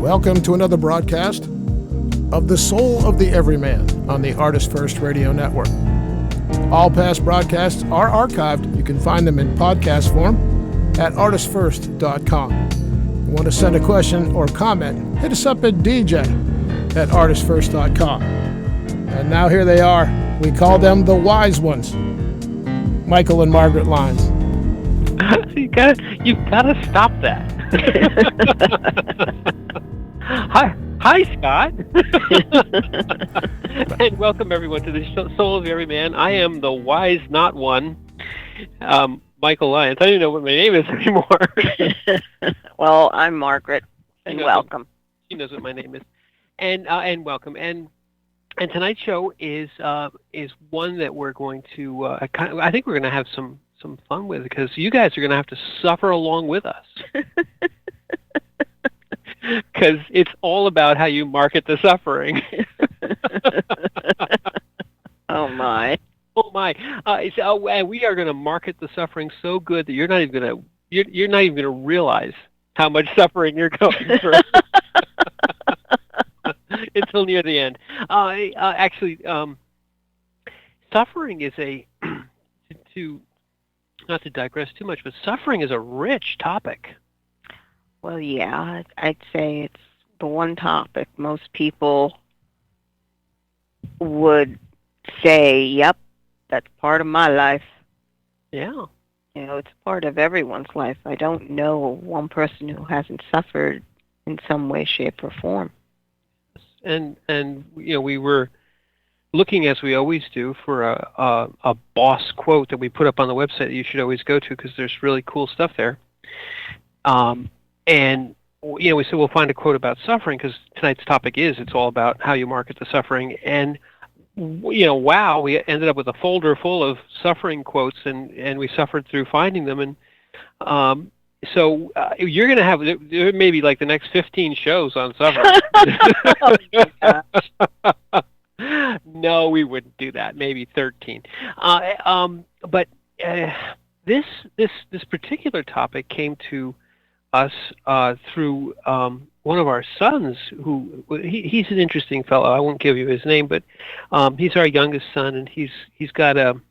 Welcome to another broadcast of The Soul of the Everyman on the ArtistFirst Radio Network. All past broadcasts are archived. You can find them in podcast form at ArtistFirst.com. You want to send a question or comment, hit us up at DJ@ArtistFirst.com. And now here they are. We call them the wise ones. Michael and Margaret Lyons. You've got to stop that. Hi, Scott. And welcome everyone to the Soul of Every Man. I am the wise not one, Michael Lyons. I don't even know what my name is anymore. Well, I'm Margaret, and welcome. She knows what my name is, and welcome. And tonight's show is one that we're going to. I think we're going to have some fun with, because you guys are going to have to suffer along with us. Because it's all about how you market the suffering. Oh my! Oh my! And we are going to market the suffering so good that you're not even going to realize how much suffering you're going through until near the end. Actually, suffering is not to digress too much, but suffering is a rich topic. Well, yeah, I'd say it's the one topic most people would say, yep, that's part of my life. Yeah. You know, it's part of everyone's life. I don't know one person who hasn't suffered in some way, shape, or form. And we were looking, as we always do, for a boss quote that we put up on the website that you should always go to, because there's really cool stuff there. And we said we'll find a quote about suffering, because tonight's topic it's all about how you market the suffering. And wow, we ended up with a folder full of suffering quotes, and we suffered through finding them. And so you're going to have, there may be like the next 15 shows on suffering. Oh my gosh. No, we wouldn't do that. Maybe 13. But this particular topic came to us through one of our sons, who he's an interesting fellow. I won't give you his name, but he's our youngest son, and he's got an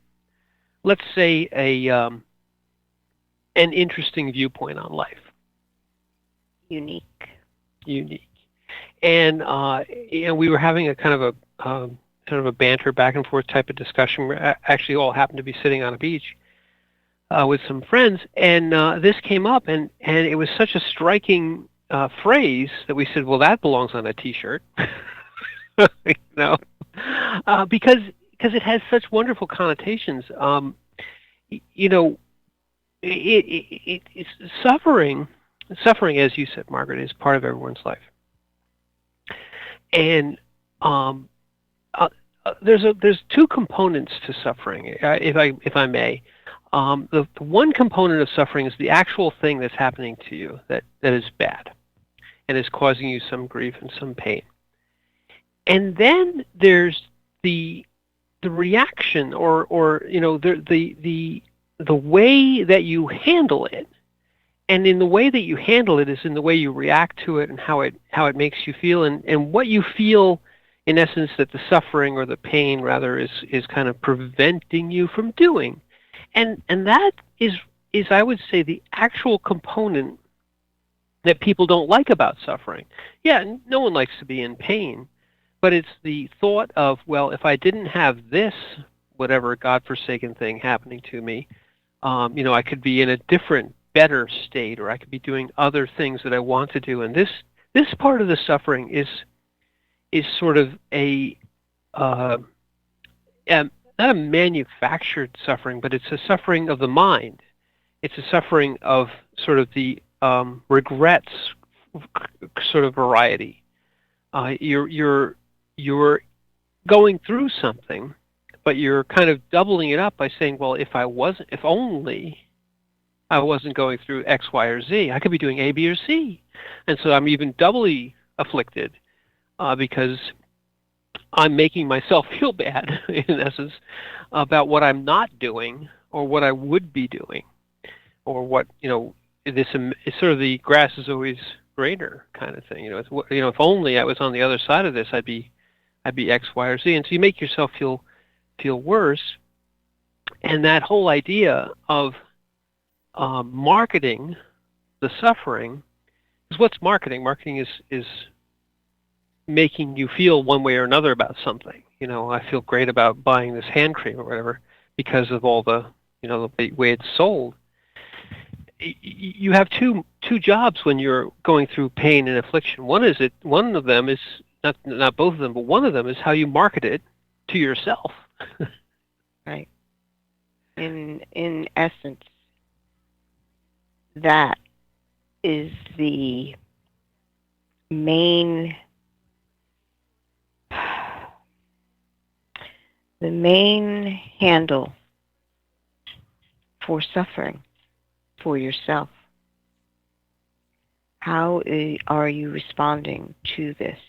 interesting viewpoint on life. Unique. And we were having a kind of a banter back and forth type of discussion. We actually all happened to be sitting on a beach with some friends, and this came up, and it was such a striking phrase that we said, well, that belongs on a T-shirt. Because it has such wonderful connotations. It's suffering, as you said, Margaret, is part of everyone's life. And there's two components to suffering, if I may. The one component of suffering is the actual thing that's happening to you that is bad and is causing you some grief and some pain. And then there's the reaction, or the way that you handle it. And in the way that you handle it is in the way you react to it, and how it makes you feel, and what you feel, in essence, that the suffering or the pain rather is kind of preventing you from doing. And that is I would say, the actual component that people don't like about suffering. Yeah, no one likes to be in pain, but it's the thought of, well, if I didn't have this, whatever godforsaken thing happening to me, I could be in a different, better state, or I could be doing other things that I want to do. And this part of the suffering is sort of not a manufactured suffering, but it's a suffering of the mind. It's a suffering of sort of the regrets sort of variety. You're going through something, but you're kind of doubling it up by saying, well, if only I wasn't going through X, Y, or Z, I could be doing A, B, or C. And so I'm even doubly afflicted because I'm making myself feel bad, in essence, about what I'm not doing or what I would be doing, or what, it's sort of the grass is always greater kind of thing. If only I was on the other side of this, I'd be X, Y, or Z. And so you make yourself feel worse. And that whole idea of marketing the suffering is what's marketing. Marketing is making you feel one way or another about something. I feel great about buying this hand cream or whatever because of all the way it's sold. You have two jobs when you're going through pain and affliction. One of them is not both of them, but one of them is how you market it to yourself. Right. In essence, that is the main handle for suffering for yourself. How are you responding to this?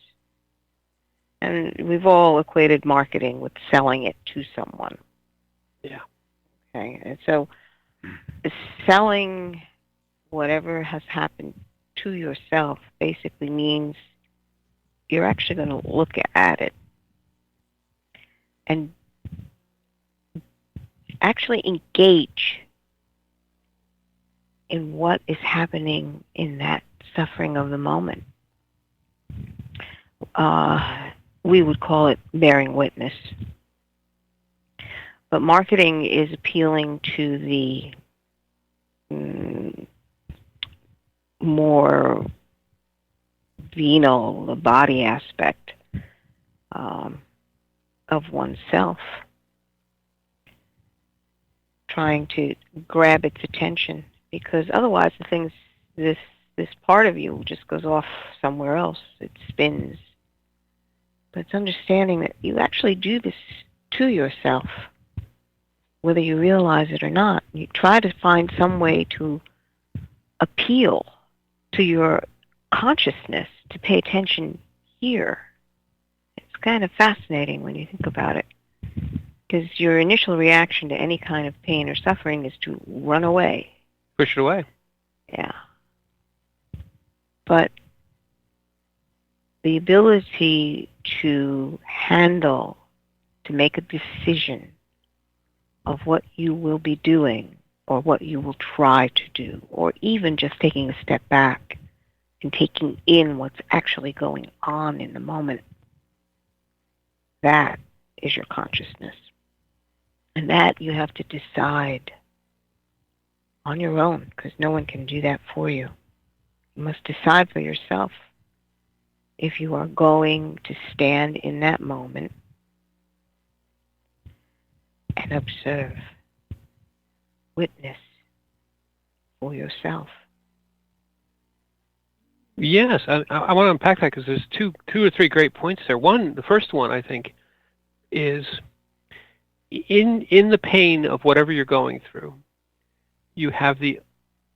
And we've all equated marketing with selling it to someone. Yeah. Okay. And so selling whatever has happened to yourself basically means you're actually going to look at it and actually engage in what is happening in that suffering of the moment. We would call it bearing witness. But marketing is appealing to the more venal, the body aspect of oneself, trying to grab its attention, because otherwise this part of you just goes off somewhere else. It spins. But it's understanding that you actually do this to yourself, whether you realize it or not. You try to find some way to appeal to your consciousness to pay attention here. It's kind of fascinating when you think about it, because your initial reaction to any kind of pain or suffering is to run away. Push it away. Yeah. But the ability to handle, to make a decision of what you will be doing or what you will try to do, or even just taking a step back and taking in what's actually going on in the moment, that is your consciousness. And that you have to decide on your own, because no one can do that for you. You must decide for yourself if you are going to stand in that moment and observe, witness for yourself. Yes, I want to unpack that, because there's two or three great points there. The first one, I think, is in the pain of whatever you're going through, you have the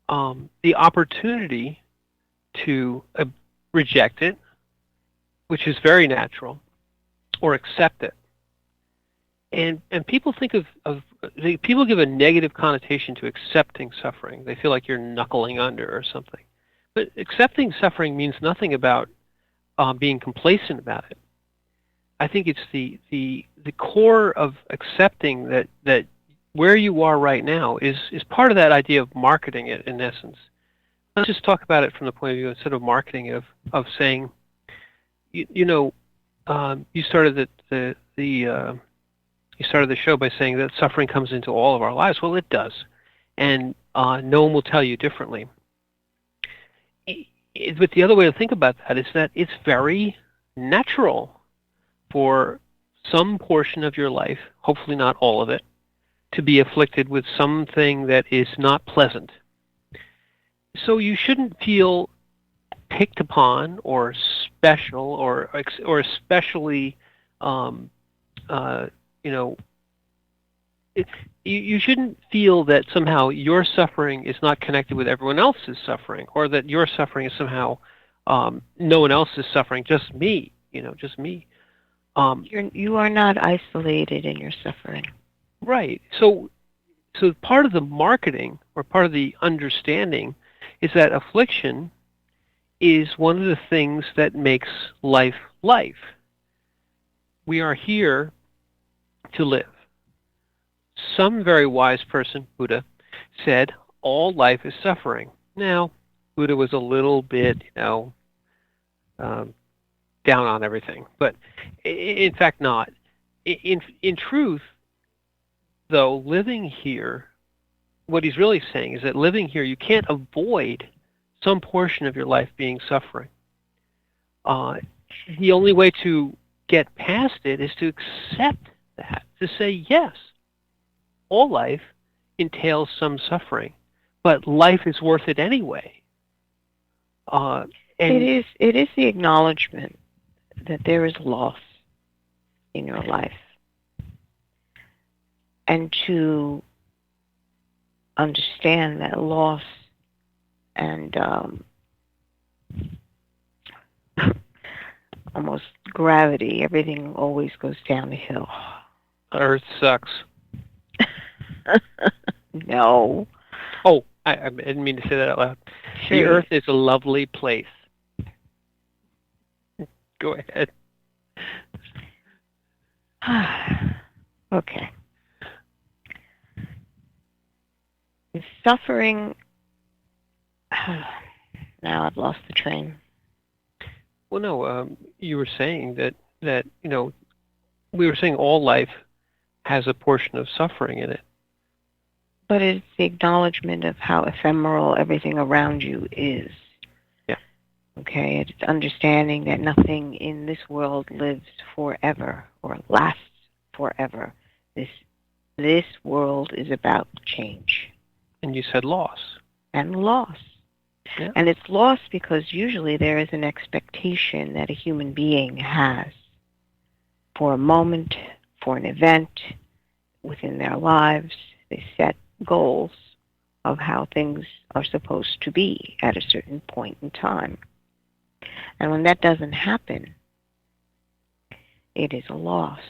opportunity to reject it, which is very natural, or accept it. And people think people give a negative connotation to accepting suffering. They feel like you're knuckling under or something. But accepting suffering means nothing about being complacent about it. I think it's the core of accepting that where you are right now is part of that idea of marketing it, in essence. Let's just talk about it from the point of view, instead of marketing it, of saying, you started you started the show by saying that suffering comes into all of our lives. Well, it does, and no one will tell you differently. But the other way to think about that is that it's very natural for some portion of your life, hopefully not all of it, to be afflicted with something that is not pleasant. So you shouldn't feel picked upon or special or especially, you shouldn't feel that somehow your suffering is not connected with everyone else's suffering, or that your suffering is somehow no one else is suffering, just me, just me. You are not isolated in your suffering. Right. So part of the marketing, or part of the understanding, is that affliction is one of the things that makes life life. We are here to live. Some very wise person, Buddha, said all life is suffering. Now, Buddha was a little bit, um, down on everything, but in fact not. In truth, though, living here, what he's really saying is that living here, you can't avoid some portion of your life being suffering. Uh, the only way to get past it is to accept that, to say, yes, all life entails some suffering, but life is worth it anyway. And it is the acknowledgement that there is loss in your life, and to understand that loss and almost gravity, everything always goes down the hill. Earth sucks. No. Oh, I didn't mean to say that out loud. Sure. The Earth is a lovely place. Go ahead. Okay. The suffering. Now I've lost the train. Well, no, you were saying that we were saying all life has a portion of suffering in it. But it's the acknowledgement of how ephemeral everything around you is. Yeah. Okay, it's understanding that nothing in this world lives forever or lasts forever. This world is about change. And you said loss. And loss. Yeah. And it's loss because usually there is an expectation that a human being has for a moment, for an event within their lives. They set goals of how things are supposed to be at a certain point in time. And when that doesn't happen, it is a loss.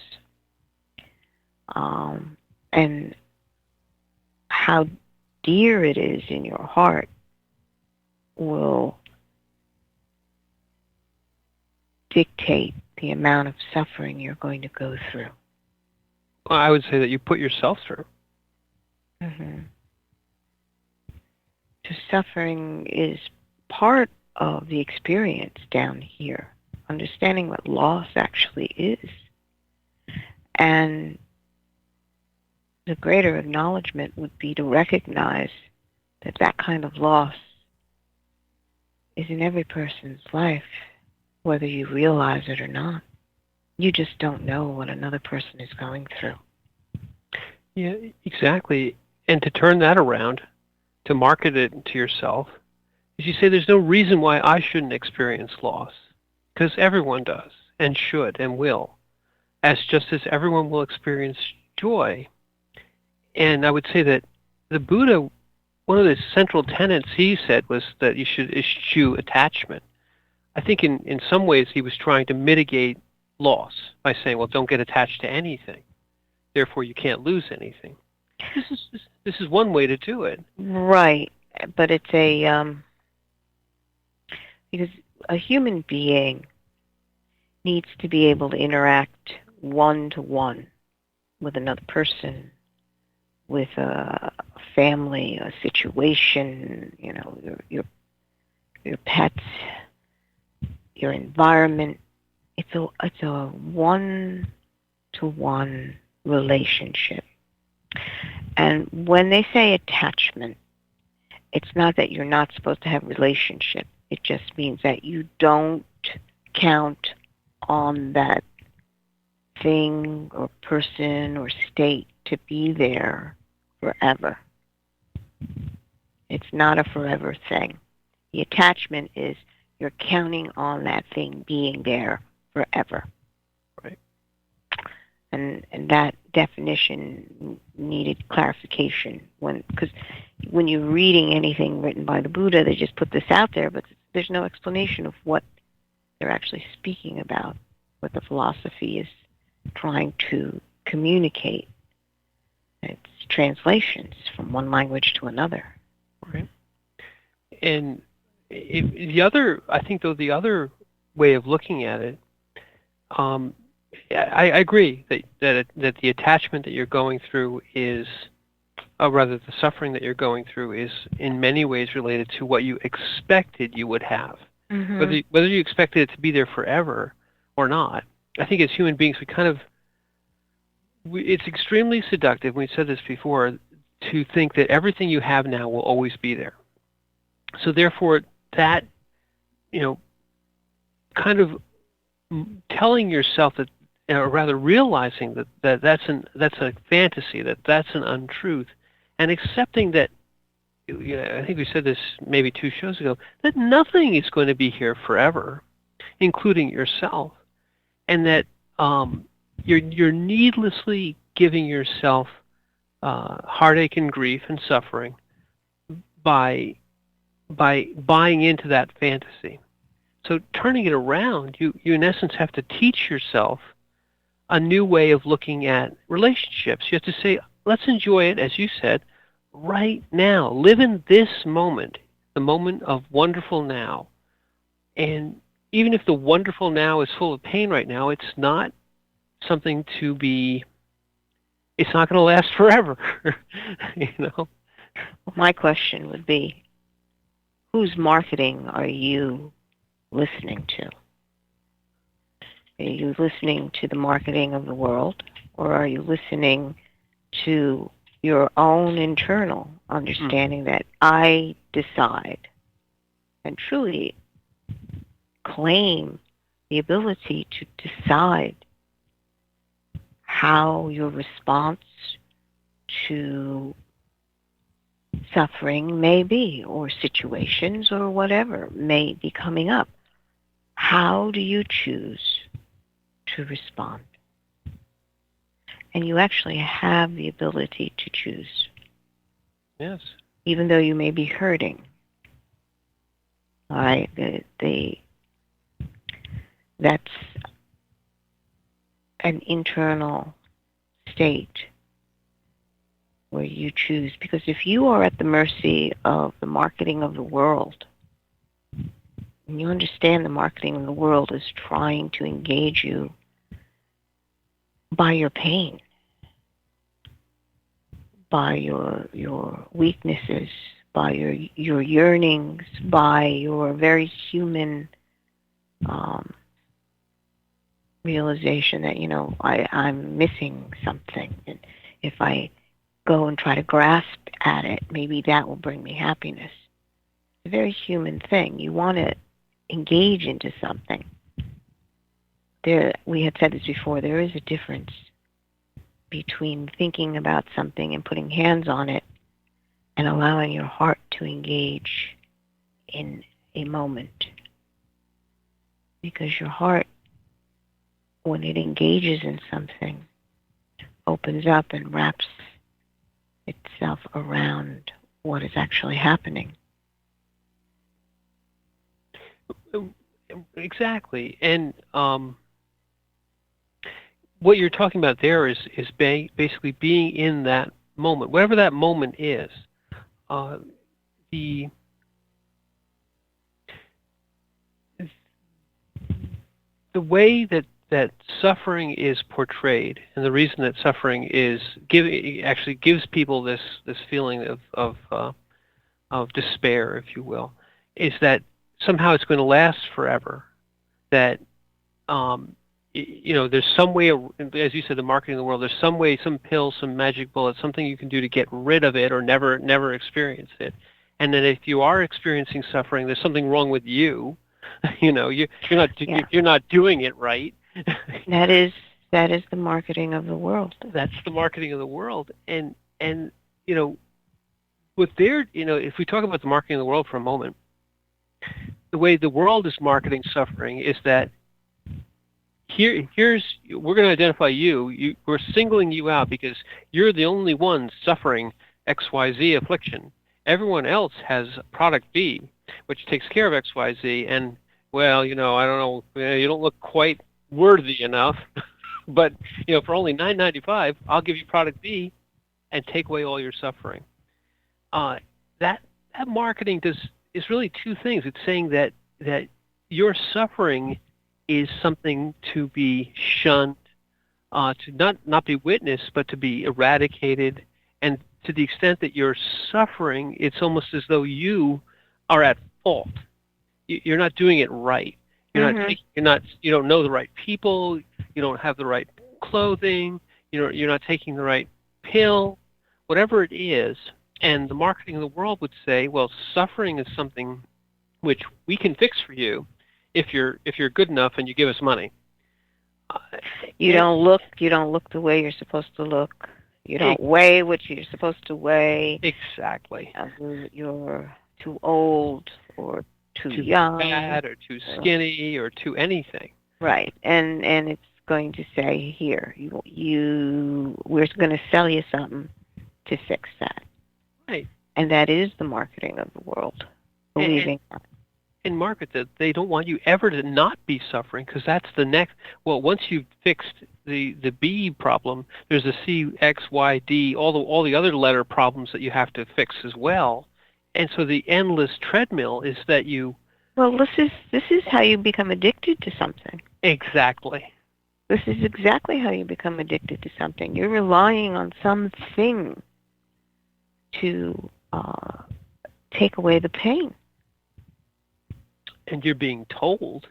And how dear it is in your heart will dictate the amount of suffering you're going to go through. Well, I would say that you put yourself through. Mm-hmm. So suffering is part of the experience down here, understanding what loss actually is. And the greater acknowledgement would be to recognize that that kind of loss is in every person's life, whether you realize it or not. You just don't know what another person is going through. Yeah, exactly. And to turn that around, to market it to yourself, is you say there's no reason why I shouldn't experience loss, because everyone does and should and will, as just as everyone will experience joy. And I would say that the Buddha, one of the central tenets he said was that you should eschew attachment. I think in some ways he was trying to mitigate loss by saying, well, don't get attached to anything. Therefore, you can't lose anything. This is one way to do it. Right, but it's because a human being needs to be able to interact one-to-one with another person, with a family, a situation, your pets, your environment. It's a one-to-one relationship. And when they say attachment, it's not that you're not supposed to have a relationship. It just means that you don't count on that thing or person or state to be there forever. It's not a forever thing. The attachment is you're counting on that thing being there forever. Right. And that definition needed clarification because when you're reading anything written by the Buddha, they just put this out there, but there's no explanation of what they're actually speaking about, what the philosophy is trying to communicate. It's translations from one language to another. Right. And I think though the other way of looking at it, I agree that the attachment that you're going through is, or rather the suffering that you're going through is in many ways related to what you expected you would have. Mhm. Whether you expected it to be there forever or not. I think as human beings it's extremely seductive, we said this before, to think that everything you have now will always be there. So therefore that, you know, kind of telling yourself that, or rather realizing that's a fantasy, that's an untruth, and accepting that, I think we said this maybe 2 shows ago, that nothing is going to be here forever, including yourself, and that you're needlessly giving yourself heartache and grief and suffering by buying into that fantasy. So turning it around, you in essence have to teach yourself a new way of looking at relationships. You have to say, let's enjoy it, as you said, right now. Live in this moment, the moment of wonderful now. And even if the wonderful now is full of pain right now, it's not something to be, it's not going to last forever. you know? My question would be, whose marketing are you listening to? Are you listening to the marketing of the world, or are you listening to your own internal understanding that I decide and truly claim the ability to decide how your response to suffering may be, or situations or whatever may be coming up? How do you choose to respond? And you actually have the ability to choose. Yes. Even though you may be hurting. All right? That's an internal state where you choose. Because if you are at the mercy of the marketing of the world, and you understand the marketing of the world is trying to engage you by your pain, by your weaknesses, by your yearnings, by your very human realization that, I'm missing something. And if I go and try to grasp at it, maybe that will bring me happiness. It's a very human thing. You want to engage into something. We had said this before, there is a difference between thinking about something and putting hands on it and allowing your heart to engage in a moment. Because your heart, when it engages in something, opens up and wraps itself around what is actually happening. Exactly. And what you're talking about there is basically being in that moment, whatever that moment is. The way that suffering is portrayed, and the reason that suffering actually gives people this feeling of despair, if you will, is that somehow it's going to last forever. That there's some way, as you said, the marketing of the world. There's some way, some pill, some magic bullet, something you can do to get rid of it or never experience it. And then if you are experiencing suffering, there's something wrong with you. You're not doing it right. That is the marketing of the world. That's the marketing of the world. And what if we talk about the marketing of the world for a moment, the way the world is marketing suffering is that we're going to identify you. We're singling you out because you're the only one suffering XYZ affliction. Everyone else has product B, which takes care of XYZ, and well, I don't know, you don't look quite worthy enough, but for only $9.95, I'll give you product B and take away all your suffering. That marketing is really two things. It's saying that your suffering is something to be shunned, to not be witnessed, but to be eradicated. And to the extent that you're suffering, it's almost as though you are at fault. You're not doing it right. Mhm. You don't know the right people. You don't have the right clothing. You're not taking the right pill, whatever it is. And the marketing of the world would say, well, suffering is something which we can fix for you if you're good enough and you give us money. Uh, You and, don't look. You don't look the way you're supposed to look. You don't weigh what you're supposed to weigh. exactly. You're too old or too Too young. fat or too skinny or too anything. Right. And it's going to say here, we're going to sell you something to fix that. Right. And that is the marketing of the world, believing that. And market that they don't want you ever to not be suffering, because that's the next. Well, once you've fixed the B problem, there's the C, X, Y, D, all the other letter problems that you have to fix as well. And so the endless treadmill is that you. Well, this is how you become addicted to something. Exactly. This is exactly how you become addicted to something. You're relying on something to take away the pain. And you're being told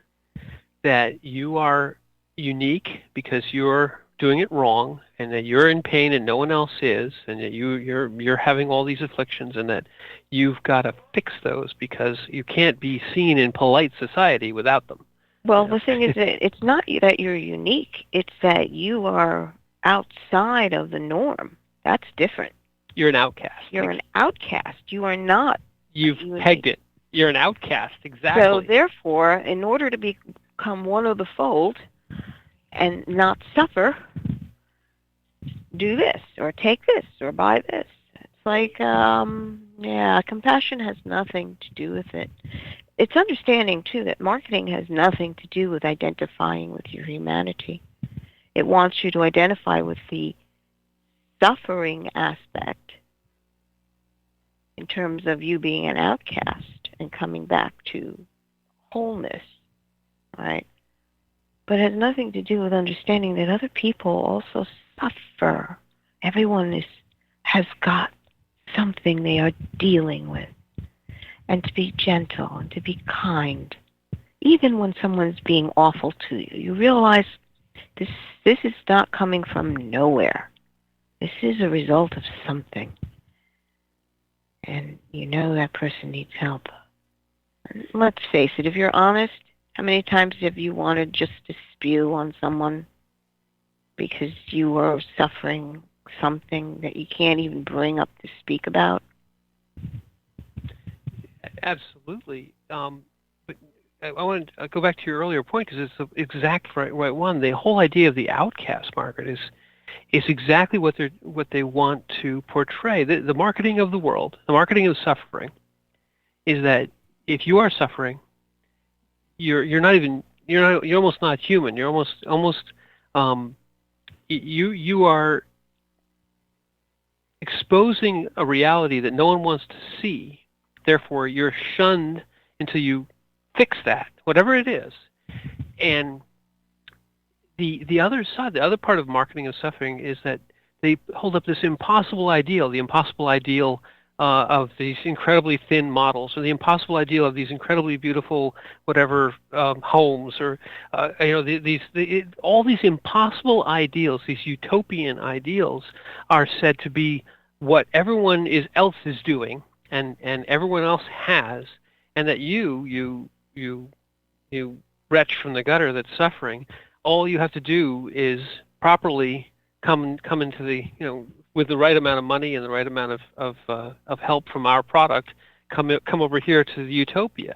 that you are unique because you're doing it wrong, and that you're in pain and no one else is, and that you're having all these afflictions, and that you've got to fix those because you can't be seen in polite society without them. Well, the thing is that it's not that you're unique. It's that you are outside of the norm. That's different. You're an outcast. You're an outcast. You are not. You've pegged it. You're an outcast. Exactly. So therefore, in order to become one of the fold and not suffer, do this or take this or buy this. It's like, compassion has nothing to do with it. It's understanding, too, that marketing has nothing to do with identifying with your humanity. It wants you to identify with the suffering aspect in terms of you being an outcast and coming back to wholeness, right? But it has nothing to do with understanding that other people also suffer. Everyone has got something they are dealing with. And to be gentle and to be kind. Even when someone's being awful to you, you realize this is not coming from nowhere. This is a result of something. And you know that person needs help. And let's face it, if you're honest, how many times have you wanted just to spew on someone because you are suffering something that you can't even bring up to speak about? Absolutely. But I want to go back to your earlier point because it's the exact right one. The whole idea of the outcast market is exactly what they want to portray. The marketing of the world, the marketing of suffering, is that if you are suffering, you're almost not human. You're almost you are exposing a reality that no one wants to see. Therefore, you're shunned until you fix that, whatever it is. And the other side, the other part of marketing of suffering is that they hold up this impossible ideal, the impossible ideal of these incredibly thin models, or the impossible ideal of these incredibly beautiful whatever homes, or all these impossible ideals, these utopian ideals, are said to be what everyone else is doing, and everyone else has, and that you wretch from the gutter that's suffering, all you have to do is properly come into the, with the right amount of money and the right amount of help from our product, come over here to the utopia.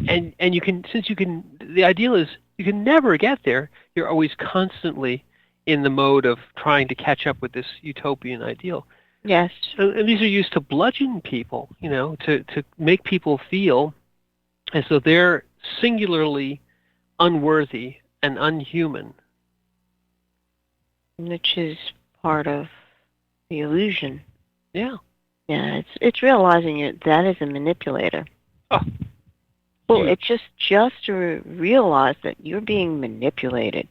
And the ideal is you can never get there. You're always constantly in the mode of trying to catch up with this utopian ideal. Yes. And these are used to bludgeon people, to make people feel as though they're singularly unworthy and unhuman. Which is part of the illusion. Yeah. Yeah, it's realizing that is a manipulator. Oh, Well, huge. it's just to realize that you're being manipulated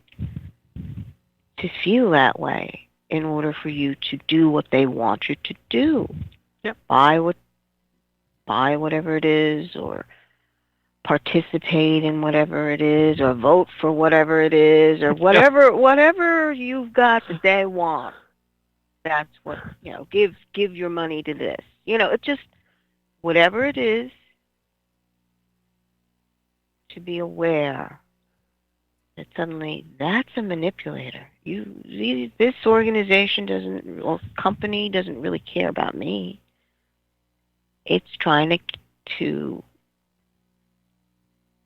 to feel that way in order for you to do what they want you to do. Yep. Buy whatever it is, or participate in whatever it is, or vote for whatever it is, or whatever you've got that they want. That's what, give your money to this. It's just whatever it is, to be aware that suddenly that's a manipulator. This organization doesn't, or company doesn't really care about me. It's trying to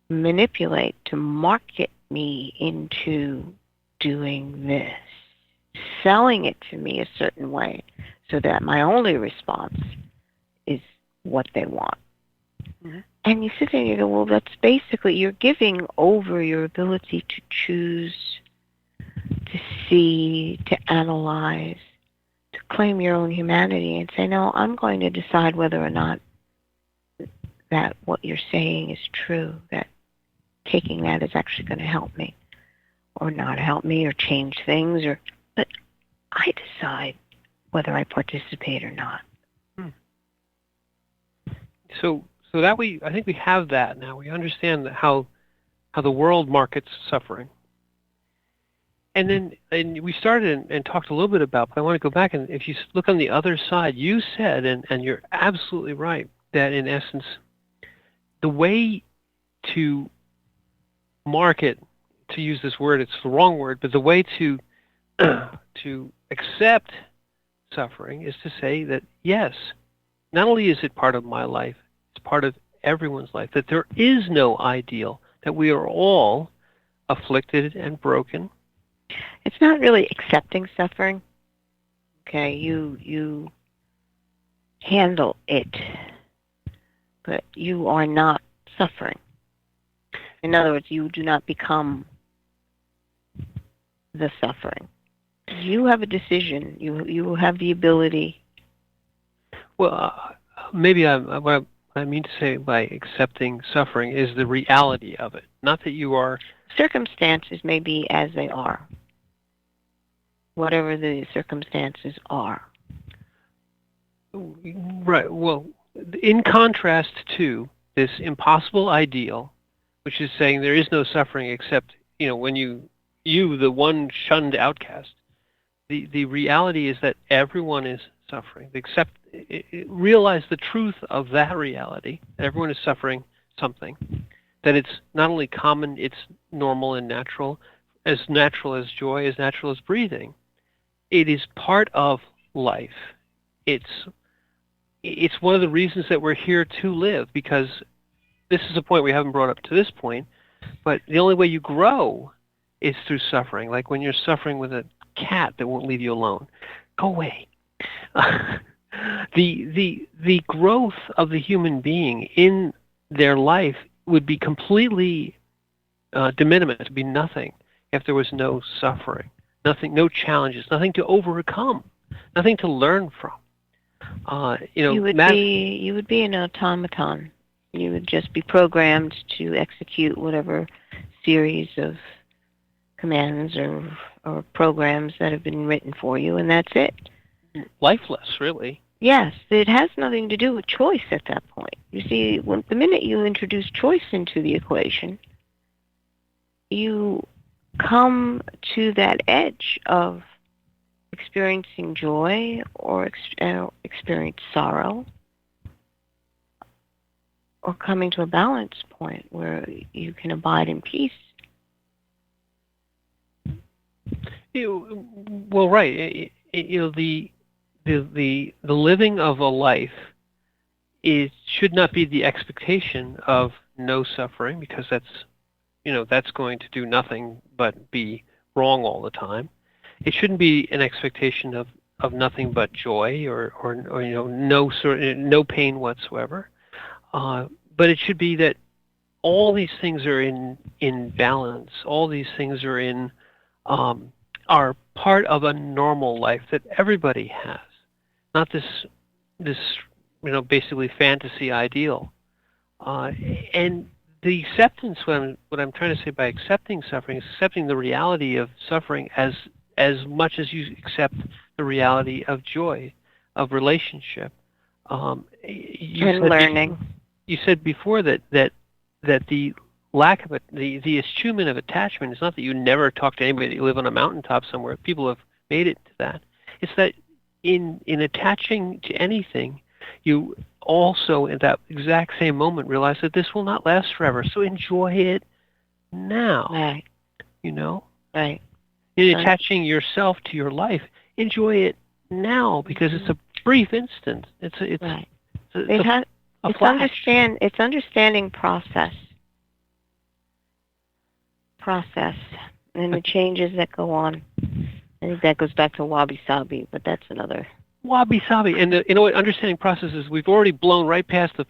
manipulate, to market me into doing this, selling it to me a certain way, so that my only response is what they want. Mm-hmm. And you sit there and you go, well, that's basically, you're giving over your ability to choose, to see, to analyze, to claim your own humanity and say, no, I'm going to decide whether or not that what you're saying is true, that taking that is actually going to help me or not help me or change things, but I decide whether I participate or not. So that I think we have that now. We understand how the world markets suffering. And we started and talked a little bit about, but I want to go back, and if you look on the other side, you said, and you're absolutely right, that in essence, the way to market, to use this word, it's the wrong word, but the way to accept suffering is to say that, yes, not only is it part of my life, it's part of everyone's life, that there is no ideal, that we are all afflicted and broken. It's not really accepting suffering. Okay, you handle it, but you are not suffering. In other words, you do not become the suffering. You have a decision. You have the ability. Well, maybe what I mean to say by accepting suffering is the reality of it, not that you are... Circumstances may be as they are, whatever the circumstances are. Right. Well, in contrast to this impossible ideal, which is saying there is no suffering except, when you, the one shunned outcast, the reality is that everyone is suffering. Realize the truth of that reality. Everyone is suffering something. That it's not only common, it's normal and natural as joy, as natural as breathing. It is part of life. It's one of the reasons that we're here to live, because this is a point we haven't brought up to this point, but the only way you grow is through suffering. Like when you're suffering with a cat that won't leave you alone. Go away. The growth of the human being in their life would be completely de minimis, it'd be nothing if there was no suffering, nothing, no challenges, nothing to overcome, nothing to learn from. You would be an automaton. You would just be programmed to execute whatever series of commands or programs that have been written for you, and that's it. Lifeless, really. Yes, it has nothing to do with choice at that point. You see, the minute you introduce choice into the equation, you come to that edge of experiencing joy or experience sorrow, or coming to a balance point where you can abide in peace. Well, right. The living of a life should not be the expectation of no suffering, because that's going to do nothing but be wrong all the time. It shouldn't be an expectation of nothing but joy or no pain whatsoever. But it should be that all these things are in balance. All these things are part of a normal life that everybody has, not this basically fantasy ideal. And the acceptance, what I'm trying to say by accepting suffering, is accepting the reality of suffering as much as you accept the reality of joy, of relationship. And learning. You said before that the lack of the eschewment of attachment is not that you never talk to anybody, that you live on a mountaintop somewhere. People have made it to that. It's that in attaching to anything, you also in that exact same moment realize that this will not last forever. So enjoy it now. Right. You know? Right. In attaching yourself to your life, enjoy it now because it's a brief instant. It's right. a flash. It's understanding process and the changes that go on. I think that goes back to wabi-sabi, but that's another. Wabi-sabi. And you know what? Understanding process is we've already blown right past the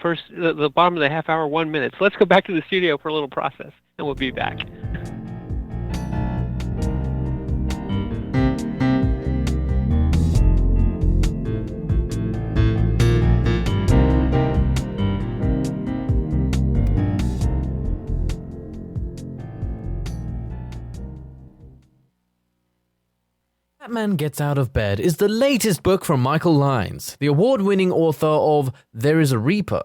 bottom of the half hour, 1 minute. So let's go back to the studio for a little process, and we'll be back. Batman Gets Out of Bed is the latest book from Michael Lyons, the award-winning author of There is a Reaper.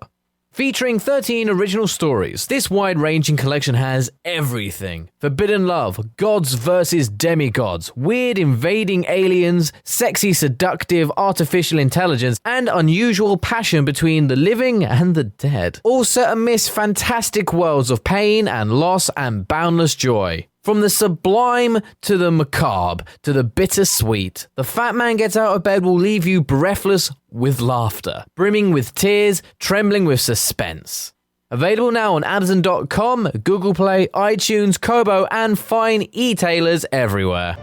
Featuring 13 original stories, this wide-ranging collection has everything. Forbidden love, gods versus demigods, weird invading aliens, sexy seductive artificial intelligence, and unusual passion between the living and the dead. All set amidst fantastic worlds of pain and loss and boundless joy. From the sublime to the macabre to the bittersweet, The Fat Man Gets Out of Bed will leave you breathless with laughter, brimming with tears, trembling with suspense. Available now on Amazon.com, Google Play, iTunes, Kobo, and fine e-tailers everywhere.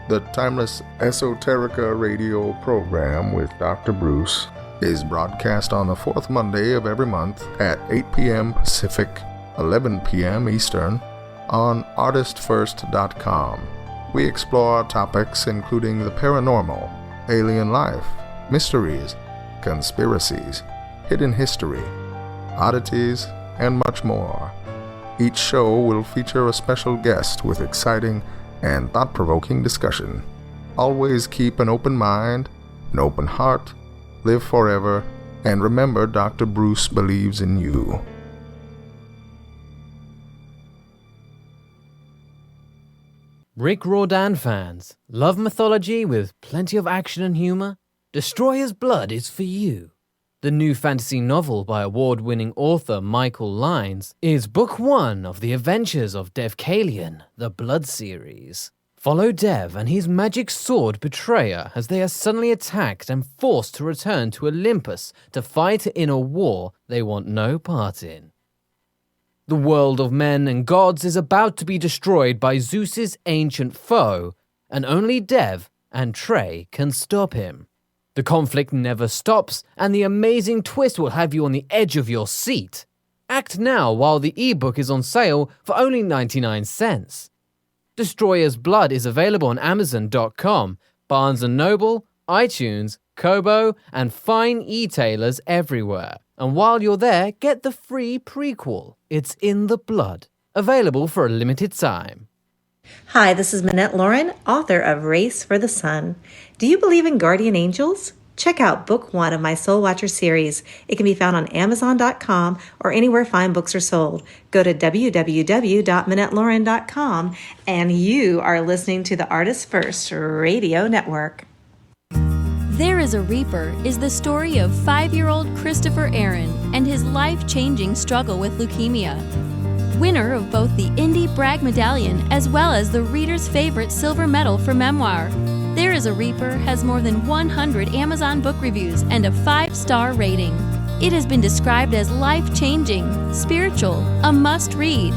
The Timeless Esoterica radio program with Dr. Bruce is broadcast on the fourth Monday of every month at 8 p.m. Pacific, 11 p.m. Eastern, on ArtistFirst.com. We explore topics including the paranormal, alien life, mysteries, conspiracies, hidden history, oddities, and much more. Each show will feature a special guest with exciting and thought-provoking discussion. Always keep an open mind, an open heart, live forever, and remember Dr. Bruce believes in you. Rick Riordan fans, love mythology with plenty of action and humor? Destroyer's Blood is for you. The new fantasy novel by award-winning author Michael Lyons is book 1 of the adventures of Dev Kalian, the Blood series. Follow Dev and his magic sword Betrayer as they are suddenly attacked and forced to return to Olympus to fight in a war they want no part in. The world of men and gods is about to be destroyed by Zeus's ancient foe, and only Dev and Trey can stop him. The conflict never stops, and the amazing twist will have you on the edge of your seat. Act now while the ebook is on sale for only 99 cents. Destroyer's Blood is available on Amazon.com, Barnes & Noble, iTunes, Kobo, and fine e-tailers everywhere. And while you're there, get the free prequel, It's in the Blood, available for a limited time. Hi, this is Minette Lauren, author of Race for the Sun. Do you believe in guardian angels? Check out book 1 of my Soul Watcher series. It can be found on Amazon.com or anywhere fine books are sold. Go to www.minettelauren.com, and you are listening to the ArtistFirst Radio Network. There is a Reaper is the story of 5-year-old Christopher Aaron and his life-changing struggle with leukemia. Winner of both the Indie Bragg Medallion as well as the reader's favorite silver medal for memoir, There is a Reaper has more than 100 Amazon book reviews and a 5-star rating. It has been described as life-changing, spiritual, a must-read.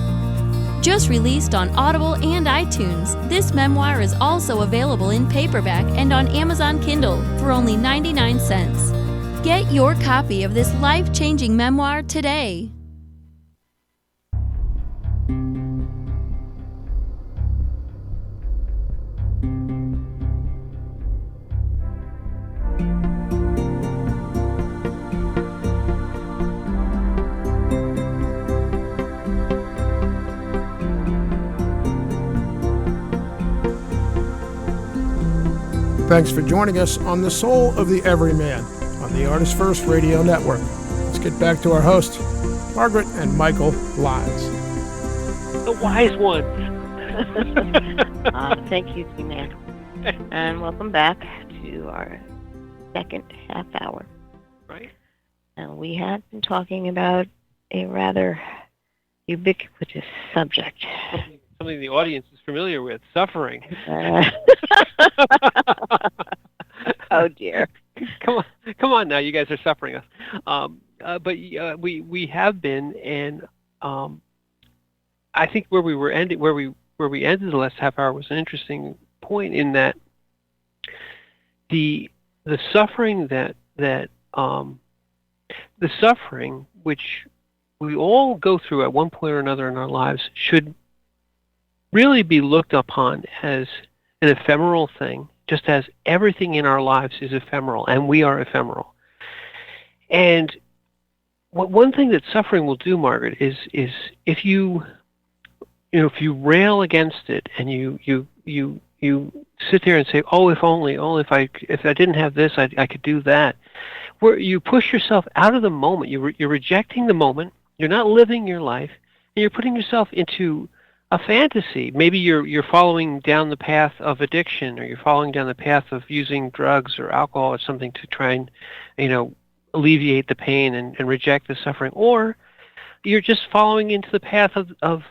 Just released on Audible and iTunes, this memoir is also available in paperback and on Amazon Kindle for only 99 cents. Get your copy of this life-changing memoir today. Thanks for joining us on The Soul of the Everyman on the ArtistFirst Radio Network. Let's get back to our hosts, Margaret and Michael Lyons. The wise ones. Thank you, T-Man. And welcome back to our second half hour. Right. And we have been talking about a rather ubiquitous subject. Something the audience is familiar with, suffering. Oh, dear. Come on now, you guys are suffering us. But we have been, and I think where we ended the last half hour was an interesting point in that the suffering the suffering which we all go through at one point or another in our lives should really be looked upon as an ephemeral thing, just as everything in our lives is ephemeral, and we are ephemeral. And one thing that suffering will do, Margaret, is if you rail against it and you sit there and say, oh, if I didn't have this, I could do that. Where you push yourself out of the moment, you're rejecting the moment. You're not living your life, and you're putting yourself into a fantasy. Maybe you're following down the path of addiction, or you're following down the path of using drugs or alcohol or something to try and, alleviate the pain and reject the suffering. Or you're just following into the path of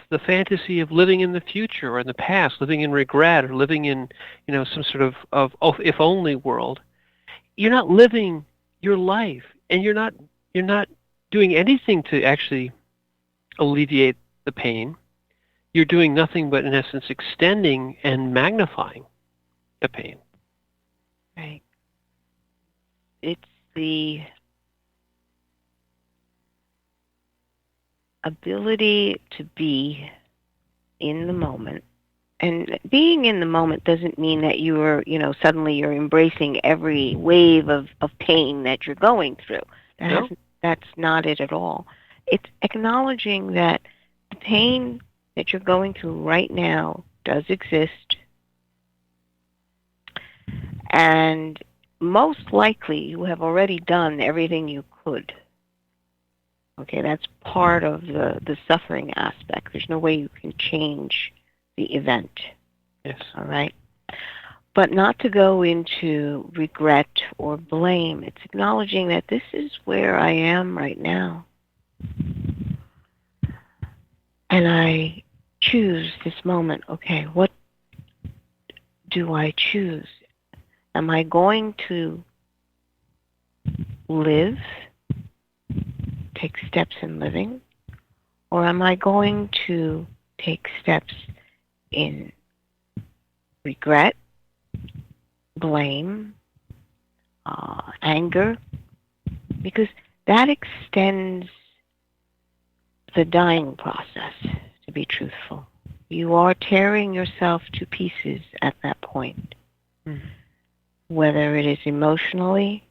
the fantasy of living in the future or in the past, living in regret or living in, some sort of if only world. You're not living your life, and you're not doing anything to actually alleviate the pain. You're doing nothing but, in essence, extending and magnifying the pain. Right. It's the ability to be in the moment. And being in the moment doesn't mean that suddenly you're embracing every wave of pain that you're going through. That's not it at all. It's acknowledging that the pain that you're going through right now does exist, and most likely you have already done everything you could. Okay, that's part of the suffering aspect. There's no way you can change the event. Yes. All right? But not to go into regret or blame. It's acknowledging that this is where I am right now. And I choose this moment. Okay, what do I choose? Am I going to live, take steps in living, or am I going to take steps in regret, blame, anger? Because that extends the dying process, to be truthful. You are tearing yourself to pieces at that point, whether it is emotionally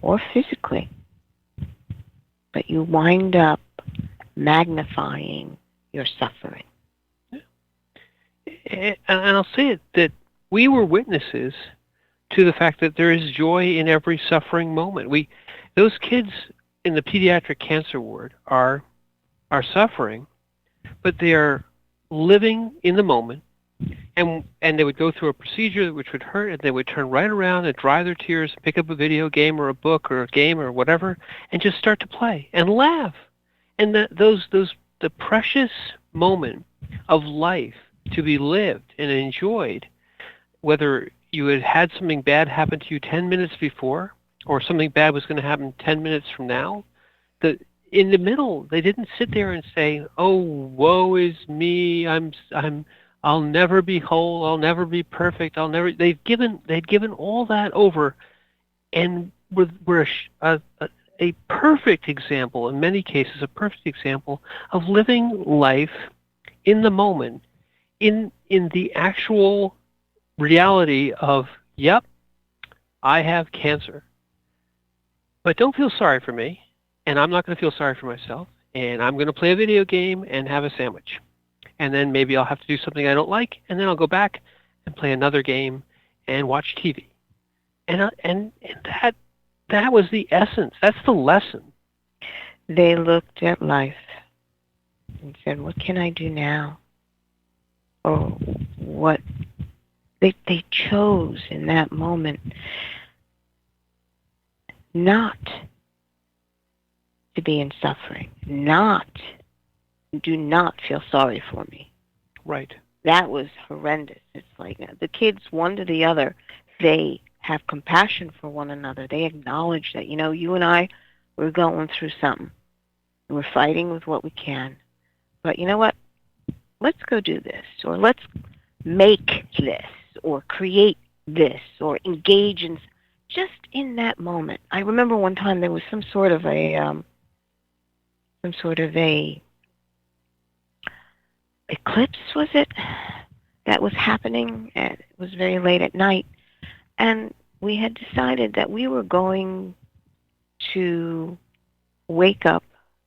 or physically. But you wind up magnifying your suffering. And I'll say it that we were witnesses to the fact that there is joy in every suffering moment. Those kids in the pediatric cancer ward are suffering, but they are living in the moment, and they would go through a procedure which would hurt, and they would turn right around and dry their tears, and pick up a video game or a book or a game or whatever, and just start to play and laugh. And the precious moment of life to be lived and enjoyed, whether you had something bad happen to you 10 minutes before, or something bad was going to happen 10 minutes from now, in the middle, they didn't sit there and say, "Oh, woe is me! I'll never be whole. I'll never be perfect. They'd given all that over, and were a perfect example, in many cases, a perfect example of living life in the moment, in the actual reality of, yep, I have cancer, but don't feel sorry for me. And I'm not going to feel sorry for myself, and I'm going to play a video game and have a sandwich. And then maybe I'll have to do something I don't like, and then I'll go back and play another game and watch TV. And that was the essence. That's the lesson. They looked at life and said, what can I do now? Or what they chose in that moment not to be in suffering, do not feel sorry for me. Right. That was horrendous. It's like the kids, one to the other, they have compassion for one another. They acknowledge that, you and I, we're going through something. We're fighting with what we can. But you know what? Let's go do this, or let's make this, or create this, or engage in just in that moment. I remember one time there was some sort of a eclipse, was it, that was happening, and it was very late at night, and we had decided that we were going to wake up,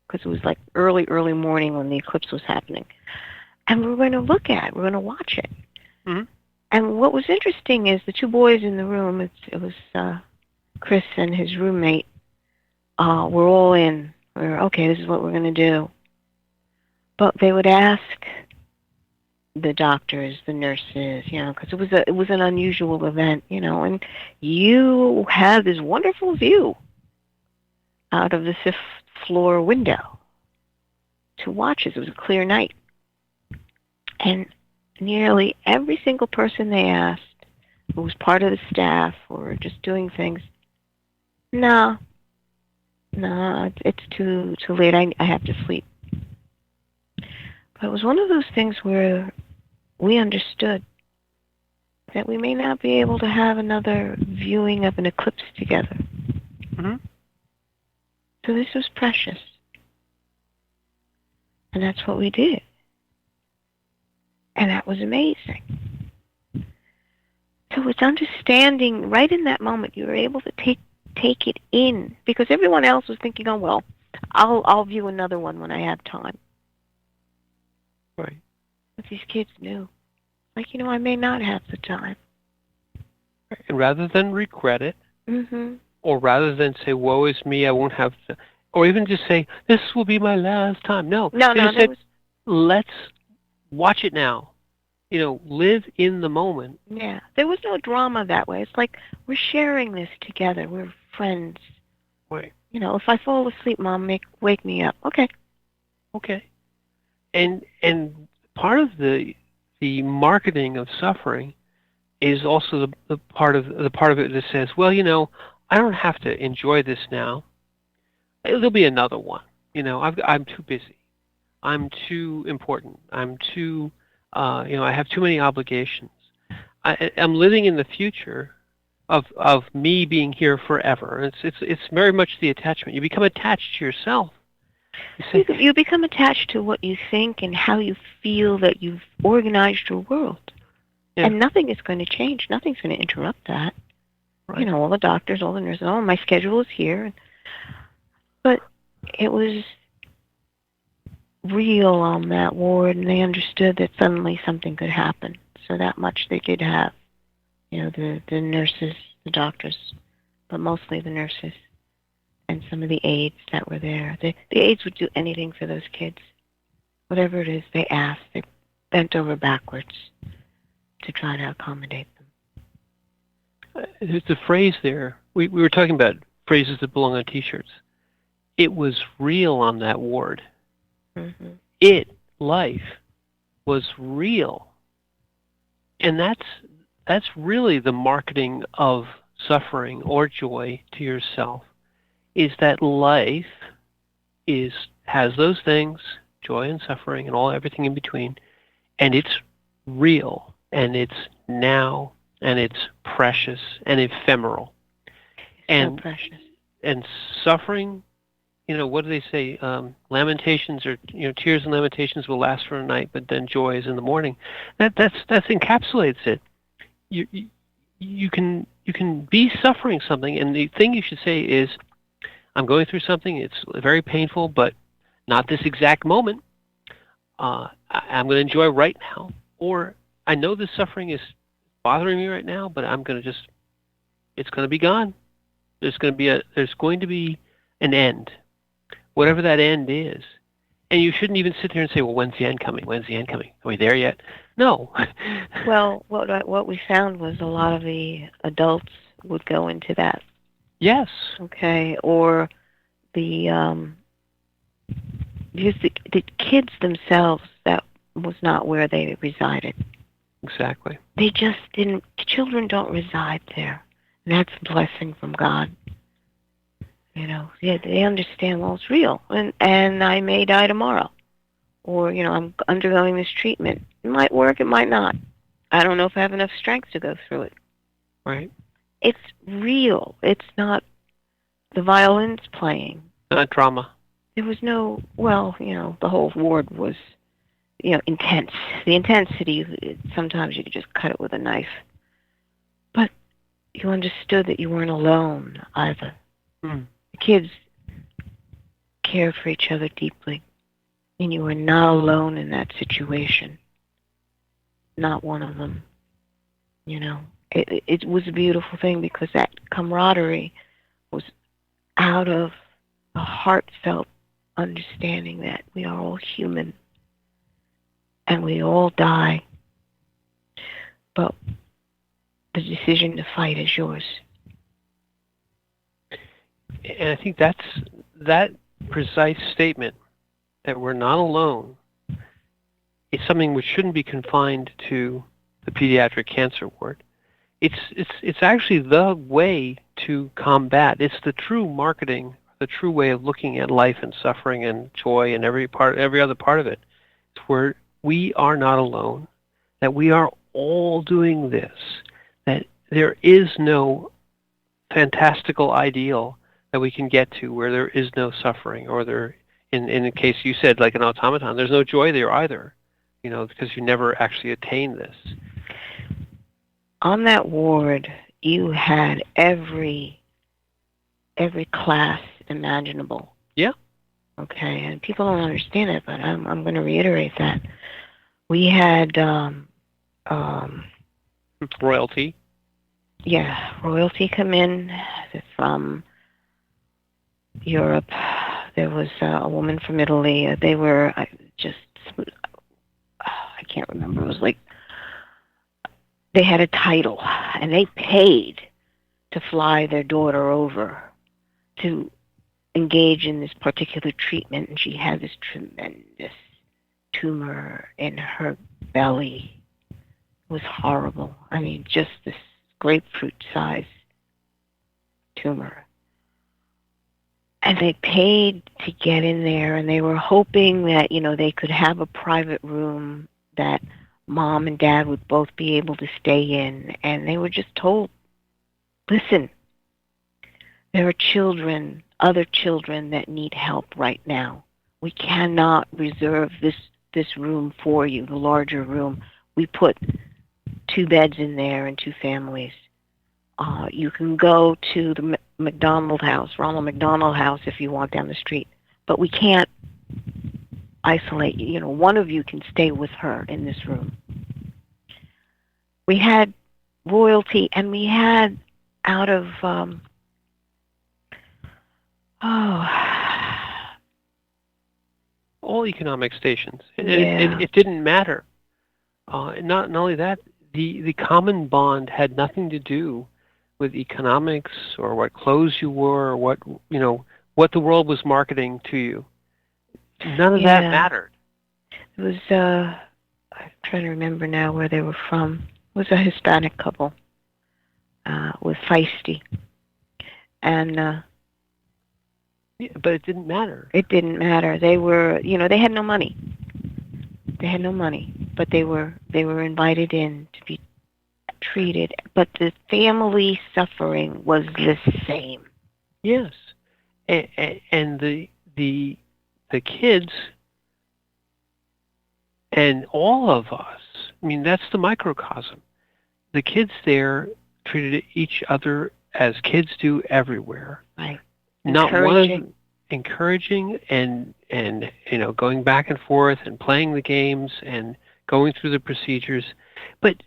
because it was like early morning when the eclipse was happening, and we were going to watch it. Mm-hmm. And what was interesting is the two boys in the room, it was Chris and his roommate, were all in. We were, okay, this is what we're going to do. But they would ask the doctors, the nurses, because it was an unusual event, and you had this wonderful view out of the 5th floor window to watch as it was a clear night. And nearly every single person they asked who was part of the staff or just doing things, no, it's too late. I have to sleep. But it was one of those things where we understood that we may not be able to have another viewing of an eclipse together. Mm-hmm. So this was precious. And that's what we did. And that was amazing. So it's understanding right in that moment you were able to take it in, because everyone else was thinking, oh well, I'll view another one when I have time. Right. But these kids knew, like, I may not have the time. And rather than regret it, Mm-hmm. or rather than say, woe is me, I won't have to, or even just say, this will be my last time. No. They just said, let's watch it now. Live in the moment. Yeah. There was no drama that way. It's like, we're sharing this together. We're friends. Right. If I fall asleep, Mom, wake me up. Okay. Okay. And part of the marketing of suffering is also the part of it that says, well, I don't have to enjoy this now. There'll be another one. I'm too busy. I'm too important. I'm too, I have too many obligations. I'm living in the future of me being here forever. It's very much the attachment. You become attached to yourself. You become attached to what you think and how you feel that you've organized your world. Yeah. And nothing is going to change. Nothing's going to interrupt that. Right. All the doctors, all the nurses, my schedule is here. But it was real on that ward, and they understood that suddenly something could happen. So that much they did have, the nurses, the doctors, but mostly the nurses and some of the aides that were there. The aides would do anything for those kids. Whatever it is they asked, they bent over backwards to try to accommodate them. There's a phrase there. We were talking about phrases that belong on T-shirts. It was real on that ward. Mm-hmm. Life, was real. And that's really the marketing of suffering or joy to yourself, is that life has those things, joy and suffering and everything in between, and it's real, and it's now, and it's precious and ephemeral. So precious. And suffering, what do they say? Lamentations or tears and lamentations will last for a night, but then joy is in the morning. That encapsulates it. You can be suffering something, and the thing you should say is, I'm going through something. It's very painful, but not this exact moment. I'm going to enjoy right now. Or I know this suffering is bothering me right now, but I'm going to just, it's going to be gone. There's going to be an end, whatever that end is. And you shouldn't even sit there and say, well, when's the end coming? When's the end coming? Are we there yet? No. Well, what we found was a lot of the adults would go into that. Yes. Okay, or because the kids themselves, that was not where they resided. Exactly. They just didn't. Children don't reside there. And that's a blessing from God. Yeah, they understand, well, it's real, and I may die tomorrow, or I'm undergoing this treatment. It might work, it might not. I don't know if I have enough strength to go through it. Right. It's real. It's not the violins playing. Not drama. There was no, the whole ward was, intense. The intensity, sometimes you could just cut it with a knife. But you understood that you weren't alone either. Hmm. The kids cared for each other deeply, and you were not alone in that situation. Not one of them. It was a beautiful thing because that camaraderie was out of a heartfelt understanding that we are all human and we all die, but the decision to fight is yours. And I think that precise statement, that we're not alone, is something which shouldn't be confined to the pediatric cancer ward. It's actually the way to combat. It's the true marketing, the true way of looking at life and suffering and joy and every other part of it. It's where we are not alone, that we are all doing this, that there is no fantastical ideal that we can get to where there is no suffering, or there, in the case you said, like an automaton, there's no joy there either, because you never actually attain this. On that ward, you had every class imaginable. Yeah. Okay, and people don't understand it, but I'm going to reiterate that. We had royalty. Yeah, royalty come in from Europe. There was a woman from Italy. They were I can't remember. It was like they had a title, and they paid to fly their daughter over to engage in this particular treatment, and she had this tremendous tumor in her belly. It was horrible. I mean, just this grapefruit-sized tumor. And they paid to get in there, and they were hoping that, they could have a private room that Mom and Dad would both be able to stay in. And they were just told, listen, there are children, other children that need help right now. We cannot reserve this room for you, the larger room. We put 2 beds in there and 2 families. You can go to the Ronald McDonald House if you want down the street. But we can't isolate you. One of you can stay with her in this room. We had royalty, and we had out of, all economic stations. It didn't matter. Not only that, the common bond had nothing to do with economics or what clothes you wore or what the world was marketing to you. None of that mattered. It was I'm trying to remember now where they were from. It was a Hispanic couple with Feisty, and but it didn't matter. It didn't matter. They were, they had no money. But they were invited in to be treated. But the family suffering was the same. Yes, and the kids and all of us. I mean, that's the microcosm. The kids there treated each other as kids do everywhere. Right. Not one of them encouraging and going back and forth and playing the games and going through the procedures, but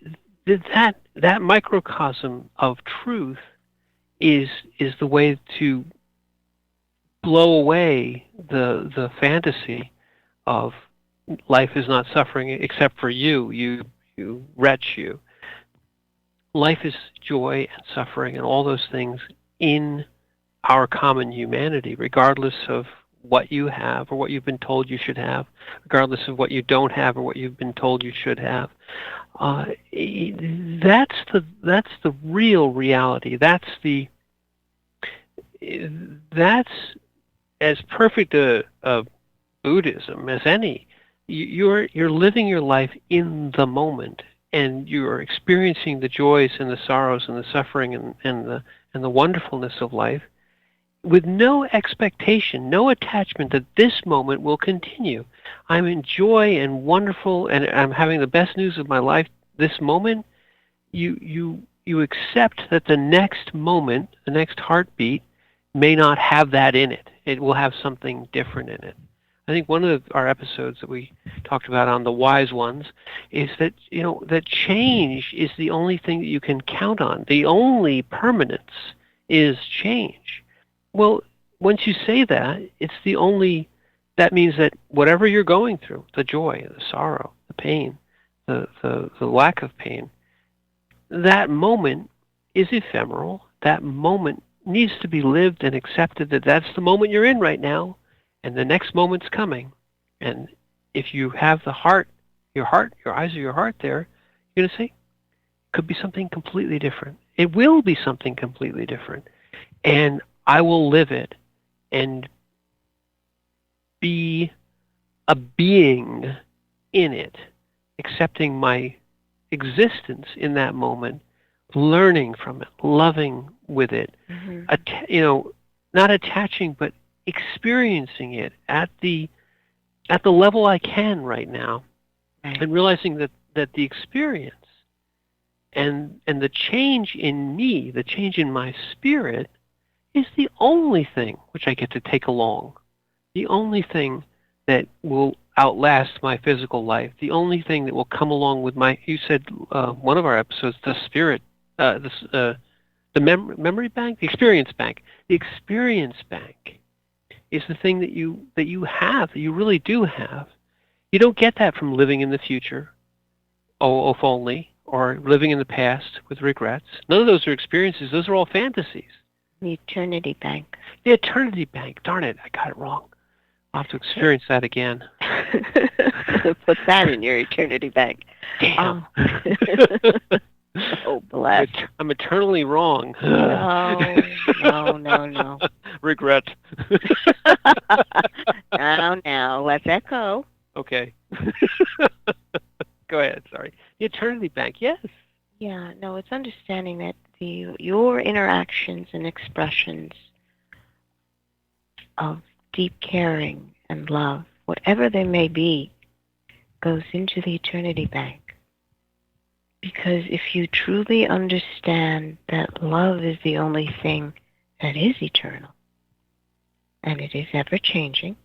that that microcosm of truth is the way to blow away the fantasy of life is not suffering except for you wretch, you. Life is joy and suffering and all those things in our common humanity, regardless of what you have or what you've been told you should have, regardless of what you don't have or what you've been told you should have. That's the real reality. That's as perfect a Buddhism as any. You're living your life in the moment, and you're experiencing the joys and the sorrows and the suffering and the wonderfulness of life with no expectation, no attachment that this moment will continue. I'm in joy and wonderful, and I'm having the best news of my life this moment. You accept that the next moment, the next heartbeat, may not have that in it. It will have something different in it. I think one of our episodes that we talked about on the wise ones is that, that change is the only thing that you can count on. The only permanence is change. Well, once you say that, that means that whatever you're going through, the joy, the sorrow, the pain, the lack of pain, that moment is ephemeral. That moment needs to be lived and accepted, that that's the moment you're in right now, and the next moment's coming. And if you have your eyes of your heart there, you're going to say, it could be something completely different. It will be something completely different. And I will live it and be a being in it, accepting my existence in that moment, learning from it, loving with it, not attaching, but experiencing it at the level I can right now, and realizing that the experience and the change in me, the change in my spirit, is the only thing which I get to take along, the only thing that will outlast my physical life, the only thing that will come along with you said one of our episodes, the spirit, the memory bank, the experience bank. The experience bank is the thing that you have, that you really do have. You don't get that from living in the future, if only, or living in the past with regrets. None of those are experiences. Those are all fantasies. The eternity bank. The eternity bank. Darn it, I got it wrong. I'll have to experience that again. Put that in your eternity bank. Damn. Oh, bless. I'm eternally wrong. No. Regret. No. Let that go. Okay. Go ahead, sorry. The eternity bank, yes. Yeah, no, it's understanding that your interactions and expressions of deep caring and love, whatever they may be, goes into the eternity bank. Because if you truly understand that love is the only thing that is eternal, and it is ever-changing,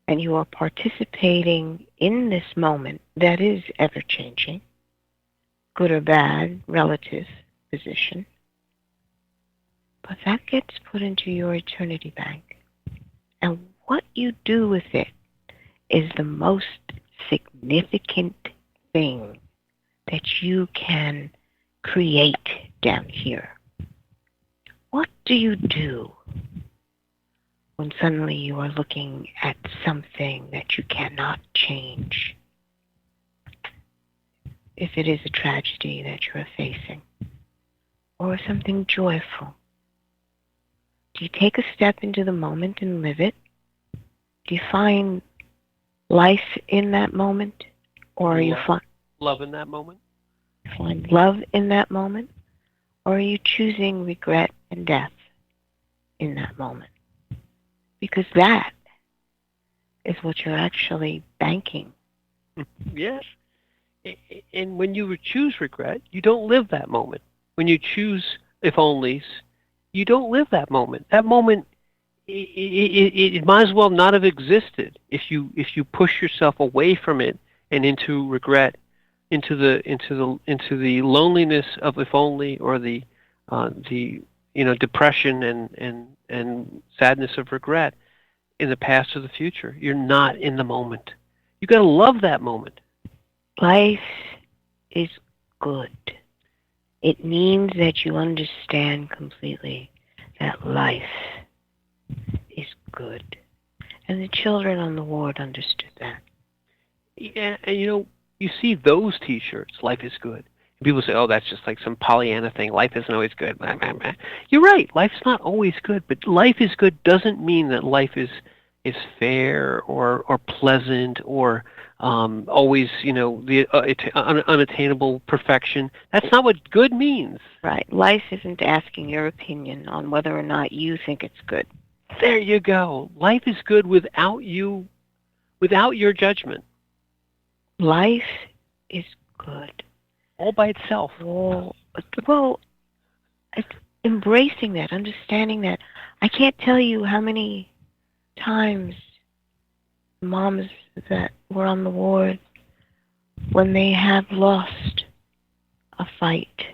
and you are participating in this moment that is ever-changing, good or bad, relative position, but that gets put into your eternity bank. And what you do with it is the most significant thing that you can create down here. What do you do when suddenly you are looking at something that you cannot change? If it is a tragedy that you are facing, or something joyful, do you take a step into the moment and live it? Do you find life in that moment, or are you love in that moment? Find love in that moment, or are you choosing regret and death in that moment? Because that is what you're actually banking. Yes. And when you choose regret, you don't live that moment. When you choose if-onlys, you don't live that moment. That moment, it might as well not have existed if you push yourself away from it and into regret. into the loneliness of if only, or the depression and sadness of regret in the past or the future. You're not in the moment. You got to love that moment. Life is good. It means that you understand completely that life is good. And the children on the ward understood that. Yeah, and you see those T-shirts, life is good. And people say, oh, that's just like some Pollyanna thing. Life isn't always good. You're right. Life's not always good, but life is good doesn't mean that life is fair or pleasant or always, the unattainable perfection. That's not what good means. Right. Life isn't asking your opinion on whether or not you think it's good. There you go. Life is good without your judgment. Life is good. All by itself. Well, embracing that, understanding that. I can't tell you how many times moms that were on the ward, when they have lost a fight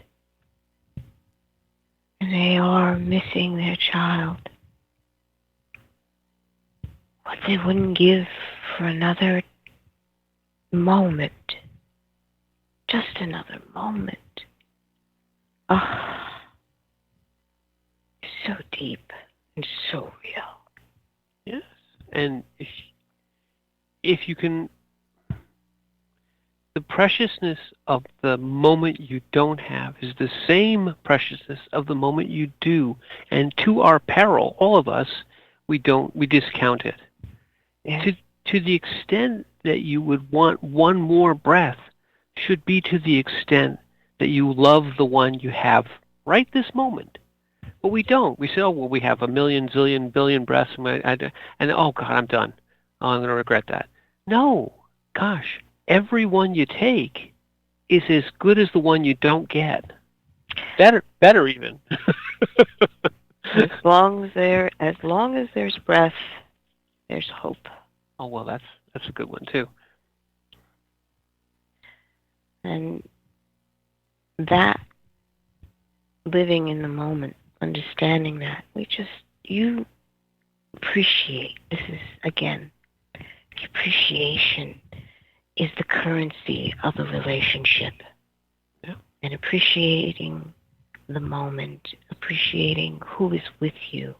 and they are missing their child, what they wouldn't give for another moment, just another moment. Oh, it's so deep and so real. Yes, and if you can, the preciousness of the moment you don't have is the same preciousness of the moment you do, and to our peril, all of us, we discount it. Yes. To the extent that you would want one more breath should be to the extent that you love the one you have right this moment. But we don't. We say, oh, well, we have a million, zillion, billion breaths, and oh, God, I'm done. Oh, I'm going to regret that. No. Gosh, every one you take is as good as the one you don't get. Better even. As long as there's breath, there's hope. Oh, well, that's a good one, too. And that, living in the moment, understanding that, you appreciate. This is, again, the appreciation is the currency of a relationship. Yeah. And appreciating the moment, appreciating who is with you,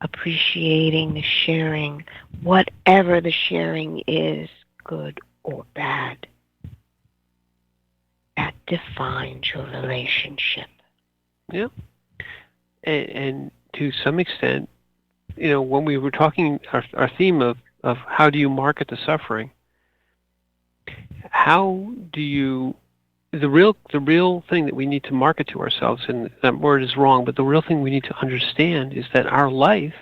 appreciating the sharing, whatever the sharing is, good or bad, that defines your relationship. Yeah. And to some extent, when we were talking, our theme of how do you market the suffering, how do you, the real thing that we need to market to ourselves, and that word is wrong, but the real thing we need to understand is that our life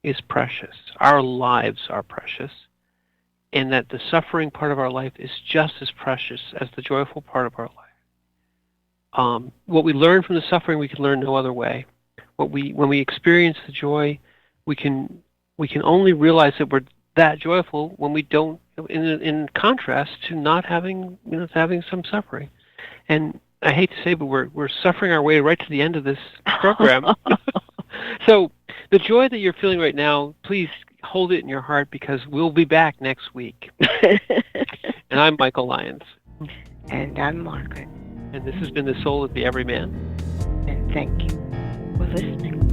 is precious. Our lives are precious. And that the suffering part of our life is just as precious as the joyful part of our life. What we learn from the suffering, we can learn no other way. When we experience the joy, we can only realize that we're that joyful when we don't. In contrast to not having some suffering. And I hate to say, but we're suffering our way right to the end of this program. So the joy that you're feeling right now, please hold it in your heart, because we'll be back next week. And I'm Michael Lyons. And I'm Margaret. And this has been The Soul of the Everyman. And thank you for listening.